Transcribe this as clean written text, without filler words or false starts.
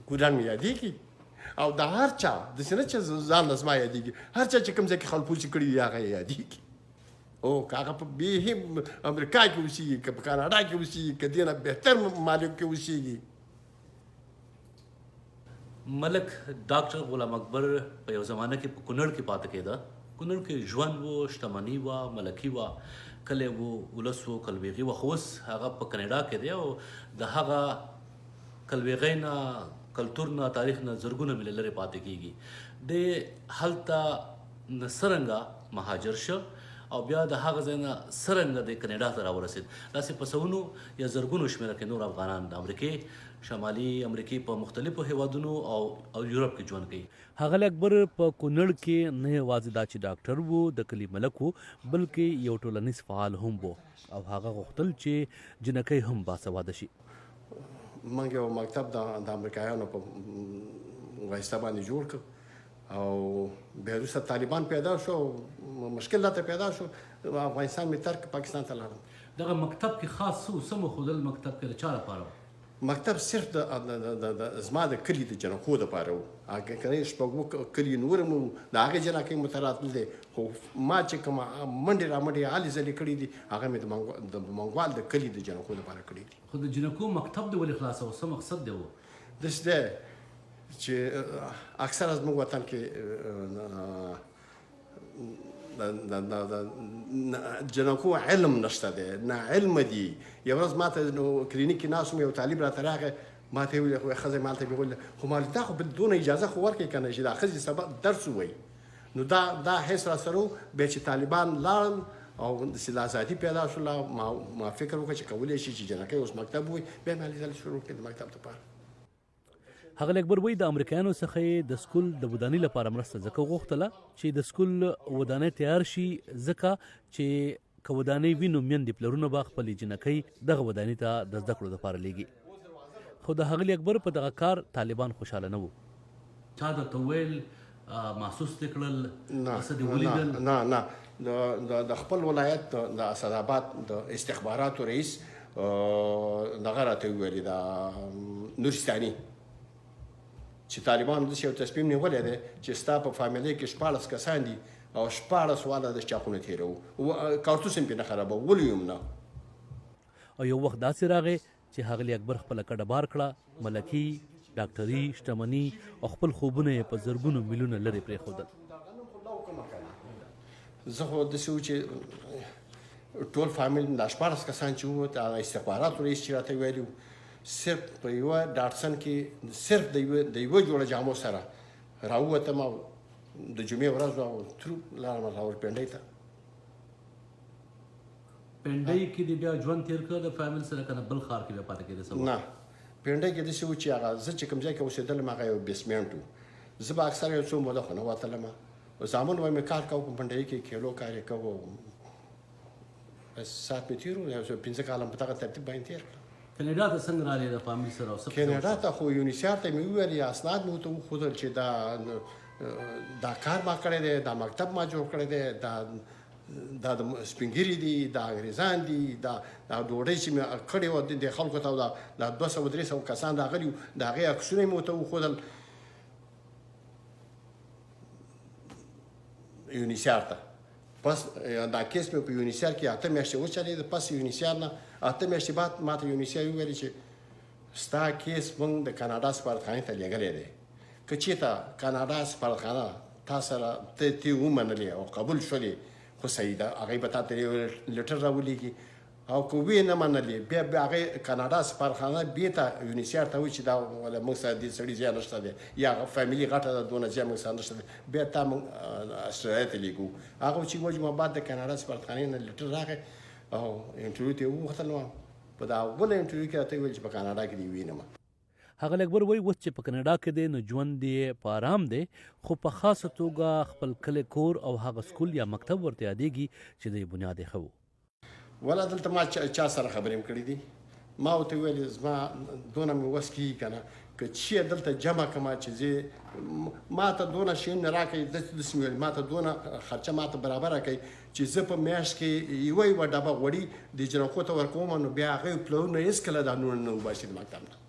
قرآن مې یادېږي او د هر چا داسې نه چې ځان له زما یادېږي هر چا چې کوم ځای کې خلپوڅي کړي وي هغه یې یادېږي او که هغه په بیخي امریکا کې اوسېږي که په کاناډا کې اوسېږي که دې نه بهتر ممالکو کې اوسېږي. ملک ډاکټر غلام اکبر په یو زمانه کې په کونړ کې پاتې کېده. کونړ کې ژوند و، شتمني وه، ملکي وه، کلی و، ولس و، کلبېغي وه. خو اوس هغه په کنیډا کې دی او د هغه کلبېغۍ نه، کلتور نه، تاریخ نه زرګونه میله لرې پاتې کېږي. د هلته نه څرنګه مهاجر شه او بیا د هغه ځای نه څرنګه د کنیډا ته راورسېد. داسې په سوونو یا زرګونو شمېره کې نور افغانان د امریکې، شمالي امریکې په مختلفو هیوادونو او یورپ کې ژوند کوي. ښاغلی اکبر په کونړ کې نه یوازې دا چې ډاکټر و، د کلي ملک و، بلکې یو ټولنیز فعال هم و او هغه غوښتل چې جنکۍ هم باسواده شي. موږ یو مکتب د امریکایانو په واسطه باندې جوړ کړ او بیا وروسته طالبان پیدا شو، مشکل راته پیدا شو، افغانستان مې ترک پاکستان ته لاړم. دغه مکتب کې خاص څه څه مښودل مکتب کې د چا لپاره و؟ مکتب صرف د زما د کلي د جنکو دپاره و. که شپږ کلي نور هم د هغې جنکۍ مو ته راتلل دی خو ما چې کومه منډې رامنډې هلې ځلې کړي دي هغه مې د منګوال د کلي د جنکو دپاره کړي دي. خو د جنکو مکتب دې ولې خلاصه و؟ څه مقصد دی و؟ داسې دی چې اکثره زموږ وطن کې جنکو علم نشته دی، نه علم دي. یو ورځ ما ته کلینیک کې ناست وم، یو طالب راته راغی ما ته یې ویل ښځه مې هلته مې وویل خو ما ویل دا خو دونه اجازه خو ورکړئ که نه چې دا ښځې سبق درس ووایي. نو دا حس را سره و. بیا چې طالبان لاړل او داسې ازادي پیدا شوله ما فکر وکړه چې کولی شي چې جنکۍ اوس مکتب ووایي. بیا مې هلې ځلې شروع کړې د مکتب دپاره. ښاغلی اکبر وایي د امریکایانو څخه یې د سکول د ودانۍ لپاره مرسته ځکه غوښتله چې د سکول ودانۍ تیار شي، ځکه چې که ودانۍ وي نو میندې پلرونه به خپلې جنکۍ دغه ودانۍ ته د زده کړو دپاره لیږي. خو د ښاغلي اکبر په دغه کار طالبان خوشحاله نه وو. چا درته وویل محسوس دې کړل؟ څه دې ولیدل؟ نه د خپل ولایت د اسداباد د استخباراتو رئیس دغه راته وویلې د نورستاني چې طالبانو داسې یو تصمیم نیولی دی چې ستا په فامیلۍ کې 14 کسان دي او 14 واله د چاقونه تېروو، کارتوس هم پرې نه خرابوو، ولې هم نه. او یو وخت داسې راغی چې ښاغلي اکبر خپله کډه بار کړه، ملکي، ډاکټري، شتمني او خپل خوبونه یې په زرګونو میلیونه لرې پرېښودل. زه خو داسې و چې ټول فامیل دا 14 کسان چې وو د استخباراتو رئیس چې راته ویلي وو صرف په یوه ډاټسن کې صرف د یوه جوړه جامو سره راووتم او د جمعې ورځ وه او ترو لاړم راورپینډۍ ته. پینډۍ کې دې بیا ژوند تېر کړه د فامیل سره که نه بل ښار کې بیا پاتې کېده؟ نه، پینډۍ کې داسې و چې هغه زه چې کوم ځای کې اوسېدلم هغه یو بیسمنټ و. زه به اکثر یو څو موده خو نه وتلم، زامن به مې کار کوو په پینډۍ کې، کیلو کار یې کوو، بس ساعت مې تېر و. یو 15 کاله په دغه ترتیب باندې تېر کړل. کنیډا ته څنګه رالې د فامیل سره او څه؟ کنیډا ته خو یونیسیار ته مې وویل یا اسناد مې ورته وښودل چې دا کار ما کړی دی، دا مکتب ما جوړ کړی دی، دا د سپین ږیري دي، دا انګریزان دي، دا ډوډۍ چې مې کړې وه د خلکو ته دا 200-300 کسان راغلي وو د هغې عکسونه مې ورته وښودل یونیسیار ته. پس دا کیس مې په یونیسیار کې 8 میاشتې وچلېده. پس یونیسیار نه 8 میاشتې بعد ما ته یونیسیار وویلې چې ستا کیس موږ د کاناډا سفارتخانې ته لیږلی دی، که چېرته کاناډا سفارتخانه تا سره ته ومنلې او قبول شولې خو صحیح ده، هغوی به تا ته یو لیټر راولیږي، او که ویې نه منلې بیا هغې کاناډا سفارتخانه بېرته یونیسیار ته وایي چې دا موږ سره دې سړي ځای نشته دی یا فامیلي غټه ده دونه ځای موږ سره نشته دی، بیا تا موږ اسټرالیا ته لیږو. هغه چې وجه ما بعد د کاناډا سفارتخانې نه لیټر راغی او انټرویو ته یې وغوښتلم. په دا اوله انټرویو کې راته ویل چې په کاناډا کې دې وینم. ښاغلی اکبر وایي اوس چې په کنیډا کې دی نو ژوند یې په ارام دی، خو په خاصه توګه خپل کلی کور او هغه سکول یا مکتب ورته یادېږي چې د بنیاد یې ښه و. ولا دلته ما چا سره خبرې هم کړي دي. ما ورته ویل زما دونه مې وس کېږي که نه که چې دلته جمع کړم چې زه ما ته دونه شیان نه راکوي، داسې مې ویل ما ته دونه خرچه ما ته برابره کوي چې زه په میاشت کې یوه ډبه غوړي د جنکو ته ورکوم نو بیا هغوی پلرونه هېڅکله دا نونه نه وباسي د مکتب نه.